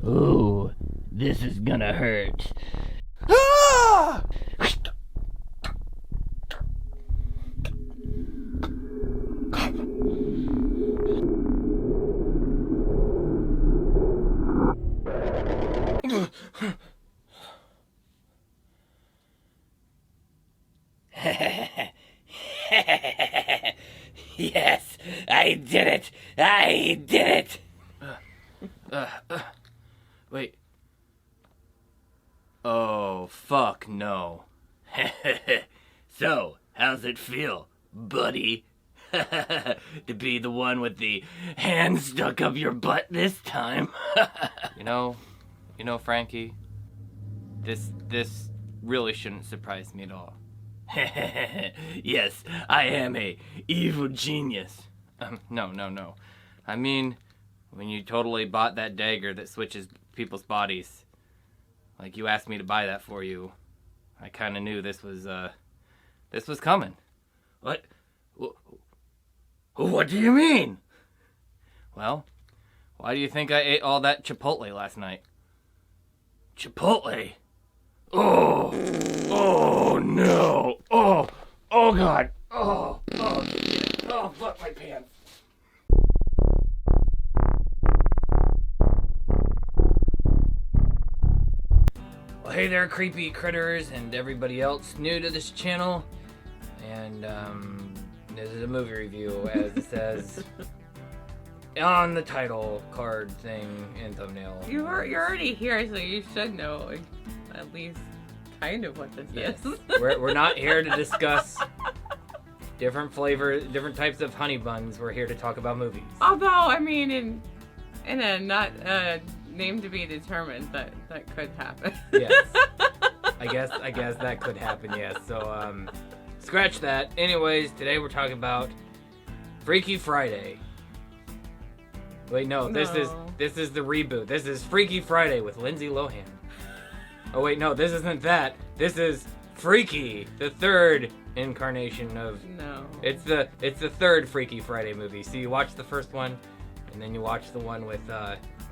Ooh, this is gonna hurt. Ah! Yes, I did it! I did it! Wait. Oh, fuck no. So, how's it feel, buddy? To be the one with the hand stuck up your butt this time? You know, Frankie, this really shouldn't surprise me at all. Yes, I am a evil genius. No. I mean, when you totally bought that dagger that switches people's bodies, like you asked me to buy that for you, I kind of knew this was coming. What? What do you mean? Well, why do you think I ate all that Chipotle last night? Chipotle? Oh no! Oh God! Oh, fuck my pants! Well, hey there, creepy critters and everybody else new to this channel. And this is a movie review, as it says on the title card thing and thumbnail. You're already here, so you should know like, at least kind of what this is. We're not here to discuss different flavors, different types of honey buns. We're here to talk about movies. Although, I mean, in a not name to be determined, that could happen. Yes. I guess that could happen. Yes. So scratch that. Anyways, today we're talking about Freaky Friday. Wait, no. This is the reboot. This is Freaky Friday with Lindsay Lohan. Oh wait, no, this isn't that. This is Freaky, the third incarnation of. No. It's the third Freaky Friday movie. So you watch the first one, and then you watch the one with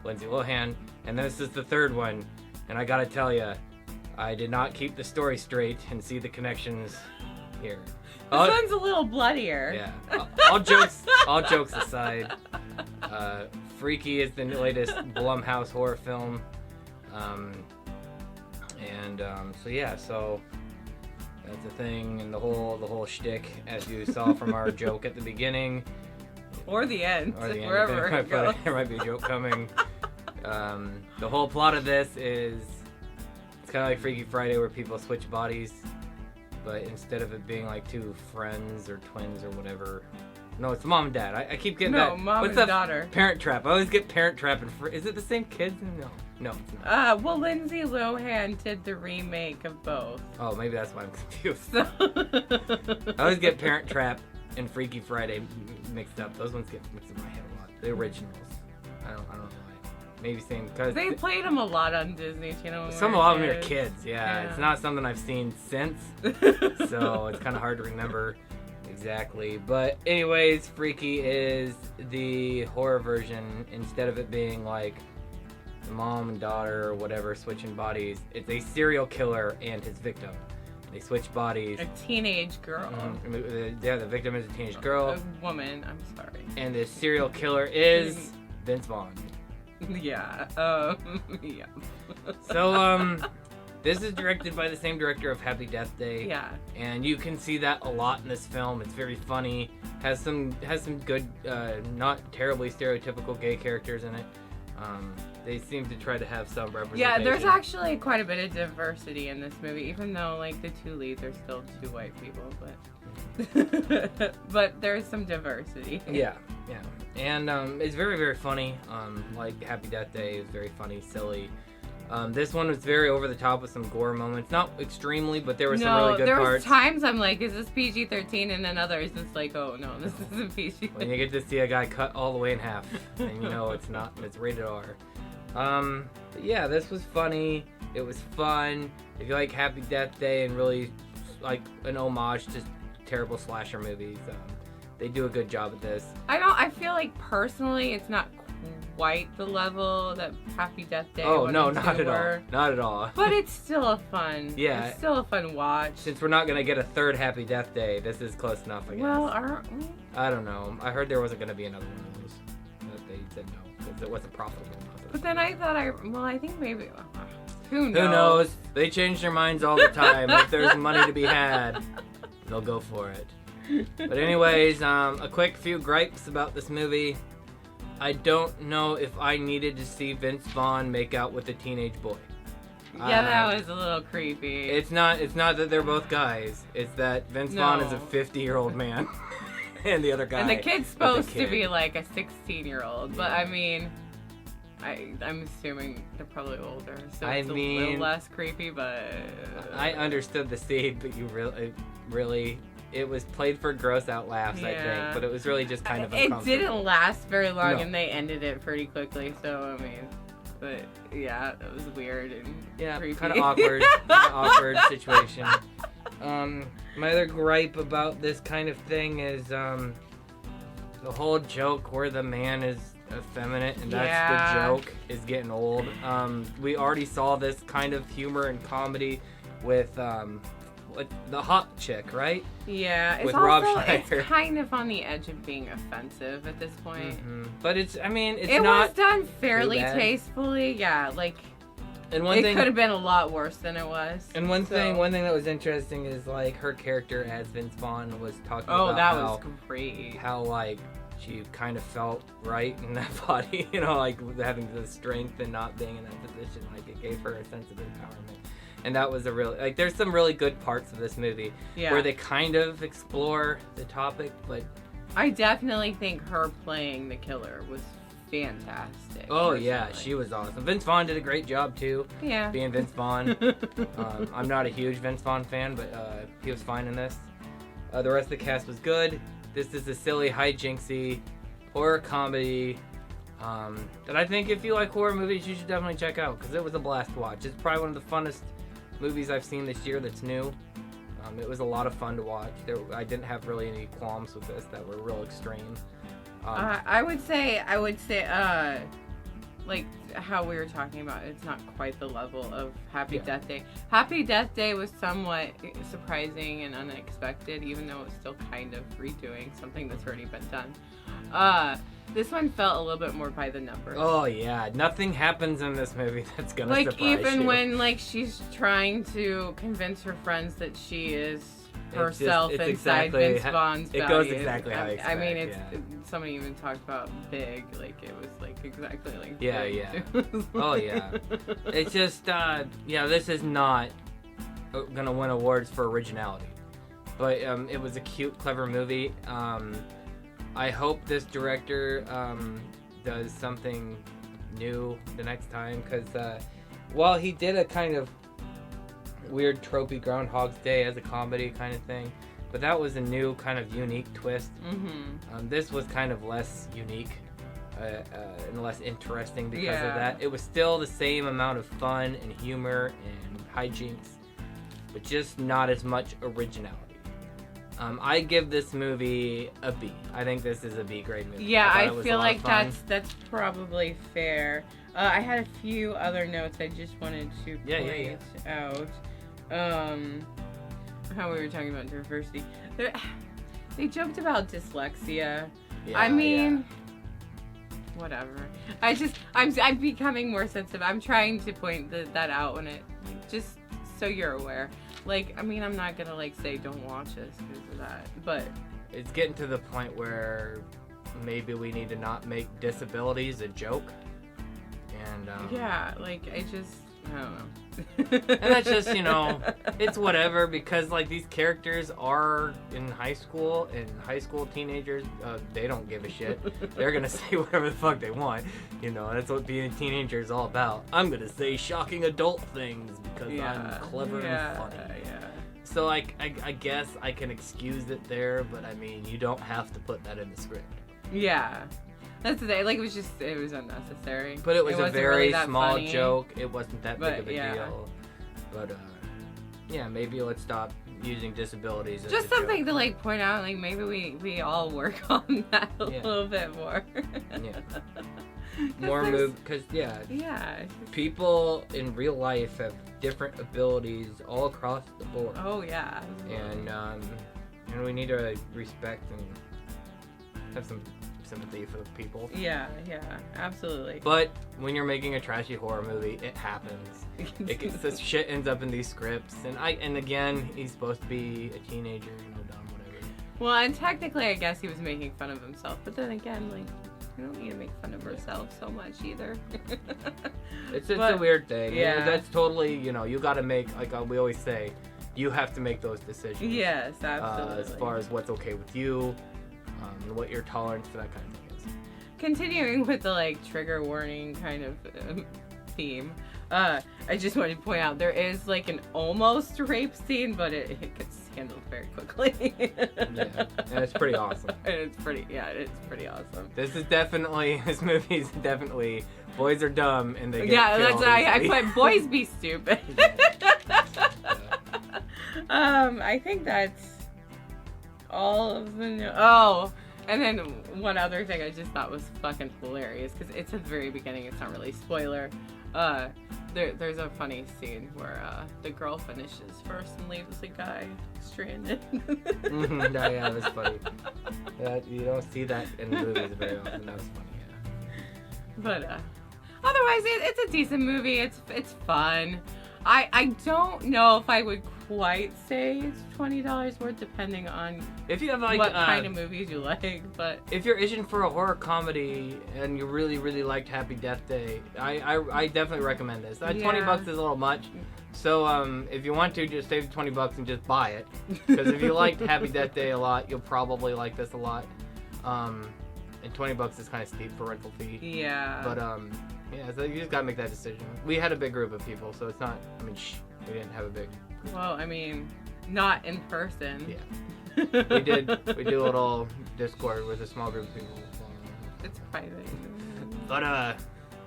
Lindsay Lohan, and this is the third one. And I gotta tell you, I did not keep the story straight and see the connections here. This one's a little bloodier. Yeah. All jokes aside, Freaky is the latest Blumhouse horror film. So that's the thing, and the whole shtick, as you saw from our joke at the beginning, Or the end. Wherever it there goes. there might be a joke coming. The whole plot of this is it's kind of like Freaky Friday, where people switch bodies, but instead of it being like two friends or twins or whatever. No, it's mom and dad. I keep getting that. No, mom What's and that? daughter. Parent Trap. I always get Parent Trap and is it the same kids? No, it's not. Well, Lindsay Lohan did the remake of both. Oh, maybe that's why I'm confused. So I always get Parent Trap and Freaky Friday mixed up. Those ones get mixed in my head a lot. The originals. I don't know why. Maybe same because they played them a lot on Disney Channel. a lot of them are kids. Yeah, it's not something I've seen since, so it's kind of hard to remember exactly. But anyways, Freaky is the horror version. Instead of it being like the mom and daughter or whatever switching bodies, it's a serial killer and his victim. They switch bodies. A teenage girl. Yeah, the victim is a teenage girl. A woman, I'm sorry. And the serial killer is Vince Vaughn. Yeah. Yeah. So, this is directed by the same director of Happy Death Day. Yeah. And you can see that a lot in this film. It's very funny. Has some good, not terribly stereotypical gay characters in it. They seem to try to have some representation. Yeah, there's actually quite a bit of diversity in this movie, even though like the two leads are still two white people, but but there's some diversity. Yeah. And it's very, very funny. Like Happy Death Day is very funny, silly. This one was very over the top with some gore moments. Not extremely, but there were some really good there parts. was times I'm like, is this PG-13? And then others, it's like, oh no, this isn't PG. When you get to see a guy cut all the way in half, and you know it's not, it's rated R. But yeah, this was funny. It was fun. If you like Happy Death Day and really like an homage to terrible slasher movies, they do a good job at this. I feel like personally, it's not quite the level that Happy Death Day. Oh 1 no, and 2 not at were, all. Not at all. But it's still a fun. Yeah. It's still a fun watch. Since we're not gonna get a third Happy Death Day, this is close enough, I guess. Well, I don't know. I heard there wasn't gonna be another one of those. But they said no because it wasn't profitable enough. but then I thought I think maybe. Who knows? Who knows? They change their minds all the time. If there's money to be had, they'll go for it. But anyways, a quick few gripes about this movie. I don't know if I needed to see Vince Vaughn make out with a teenage boy. Yeah, that was a little creepy. It's not that they're both guys. It's that Vince Vaughn is a 50-year-old man, and the other guy. And the kid's is a supposed to kid. be like a 16-year-old, but Yeah. I mean, I'm assuming they're probably older, so I it's a mean, little less creepy. But I understood the scene, but you really, it was played for gross out laughs, I think, but it was really just kind of it uncomfortable. didn't last very long, No. and they ended it pretty quickly. So I mean, but yeah, it was weird and creepy. kind of awkward situation. My other gripe about this kind of thing is the whole joke where the man is effeminate and that's Yeah. the joke is getting old. We already saw this kind of humor and comedy with the hot chick, right? Yeah, it's with also Rob Schneider. it's kind of on the edge of being offensive at this point. But it's It not. was done fairly bad. tastefully. Yeah, like And one it thing could have been a lot worse than it was. And one so- thing that was interesting is like her character as Vince Vaughn was talking Oh, about that how, was great. how like she kind of felt right in that body, you know, like having the strength and not being in that position, like it gave her a sense of empowerment. And that was a real like there's some really good parts of this movie Yeah. where they kind of explore the topic, but I definitely think her playing the killer was fantastic. oh yeah, personally. she was awesome. Vince Vaughn did a great job too, Yeah. being Vince Vaughn. I'm not a huge Vince Vaughn fan, but he was fine in this. The rest of the cast was good. This is a silly, hijinksy horror comedy that I think if you like horror movies, you should definitely check out because it was a blast to watch. It's probably one of the funnest movies I've seen this year that's new. It was a lot of fun to watch. I didn't have really any qualms with this that were real extreme. I would say, like how we were talking about, it's not quite the level of Happy Death Day. Happy Death Day was somewhat surprising and unexpected, even though it's still kind of redoing something that's already been done. This one felt a little bit more by the numbers. Oh yeah, nothing happens in this movie that's gonna like surprise even you. when like she's trying to convince her friends that she is herself it's inside exactly Vince Vaughn's it body. goes exactly how you I mean, expect, somebody even talked about big, like it was like exactly like Yeah, Big. yeah. Oh yeah. It's just this is not gonna win awards for originality, but it was a cute, clever movie. I hope this director does something new the next time, because while he did a kind of weird tropey Groundhog's Day as a comedy kind of thing, but that was a new kind of unique twist. This was kind of less unique and less interesting because of that. It was still the same amount of fun and humor and hijinks, but just not as much originality. I give this movie a B. I think this is a B grade movie. Yeah, thought I it was a feel lot like of fun. that's probably fair. I had a few other notes I just wanted to point out. How we were talking about diversity. They joked about dyslexia. I mean, whatever. I'm becoming more sensitive. I'm trying to point that out when it, just so you're aware. Like, I mean, I'm not gonna like say don't watch this because of that, but it's getting to the point where maybe we need to not make disabilities a joke. And yeah, like I don't know. and that's just, it's whatever, because like these characters are in high school, and high school teenagers, they don't give a shit. They're gonna say whatever the fuck they want. That's what being a teenager is all about. I'm gonna say shocking adult things because I'm clever and funny. So I guess I can excuse it there, but I mean, you don't have to put that in the script. Yeah. That's the thing. Like, it was unnecessary. But it was a wasn't very really that small funny. joke. It wasn't that big of a yeah. deal. But, maybe let's stop using disabilities as Just a something joke. to, like, point out. Like, maybe we all work on that a Yeah. little bit more. Yeah. more move because Yeah. people in real life have different abilities all across the board. Oh yeah. And we need to respect and have some sympathy for the people. Yeah, absolutely. But when you're making a trashy horror movie, it happens. This shit ends up in these scripts, and again, he's supposed to be a teenager, dumb, whatever. Well, and technically, I guess he was making fun of himself, but then again, like, you don't need to make fun of yourself so much either. It's a weird thing. Yeah. That's totally, you got to make, like we always say, you have to make those decisions. Yes, absolutely. As far as what's okay with you, what your tolerance for that kind of thing is. Continuing with the like trigger warning kind of theme, I just wanted to point out there is like an almost rape scene, but it gets handled very quickly. Yeah, and it's pretty awesome. It's pretty awesome. This movie is definitely boys are dumb and they get that's killed I easily. put boys be stupid. I think that's all of the and then one other thing I just thought was fucking hilarious because it's at the very beginning. It's not really spoiler. There's a funny scene where the girl finishes first and leaves the guy stranded. Yeah, that's funny. You don't see that in movies very often. That was funny. Yeah. But otherwise, it's a decent movie. It's fun. I don't know if I would quite say it's $20 worth, depending on if you have like what kind of movies you like. But if you're itching for a horror comedy and you really liked Happy Death Day, I definitely recommend this. $20 is a little much, so if you want to, just save the $20 and just buy it. Because if you liked Happy Death Day a lot, you'll probably like this a lot. And $20 is kind of steep for rental fee. Yeah. But yeah, so you just gotta make that decision. We had a big group of people, so it's not. We didn't have a big. Well, not in person. Yeah. we do a little Discord with a small group of people. It's private. But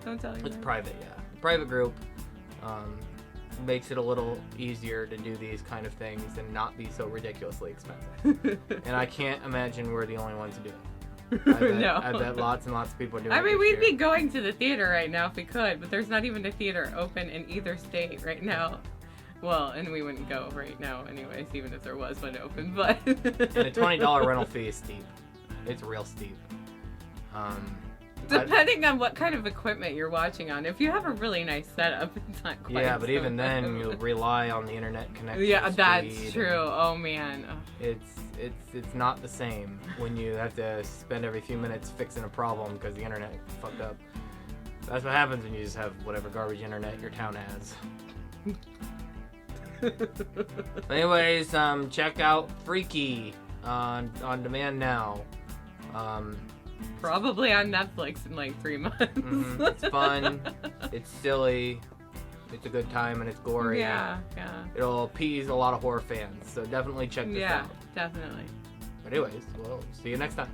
don't tell you. it's private, yeah. Private group makes it a little easier to do these kind of things and not be so ridiculously expensive. And I can't imagine we're the only ones who do it. No. I bet lots and lots of people are doing it. We'd be going to the theater right now if we could, but there's not even a theater open in either state right now. Well, and we wouldn't go right now anyways, even if there was one open, but... And a $20 rental fee is steep. It's real steep. Depending on what kind of equipment you're watching on. If you have a really nice setup, it's not quite yeah, but so even then, good. you'll rely on the internet connection. Yeah, that's speed, true. Oh, man. It's not the same when you have to spend every few minutes fixing a problem because the internet fucked up. That's what happens when you just have whatever garbage internet your town has. Anyways, check out Freaky on demand now. Probably on Netflix in like 3 months. It's fun. It's silly. It's a good time and it's gory. Yeah. It'll appease a lot of horror fans, so definitely check this out. Yeah, definitely. But anyways, we'll see you next time.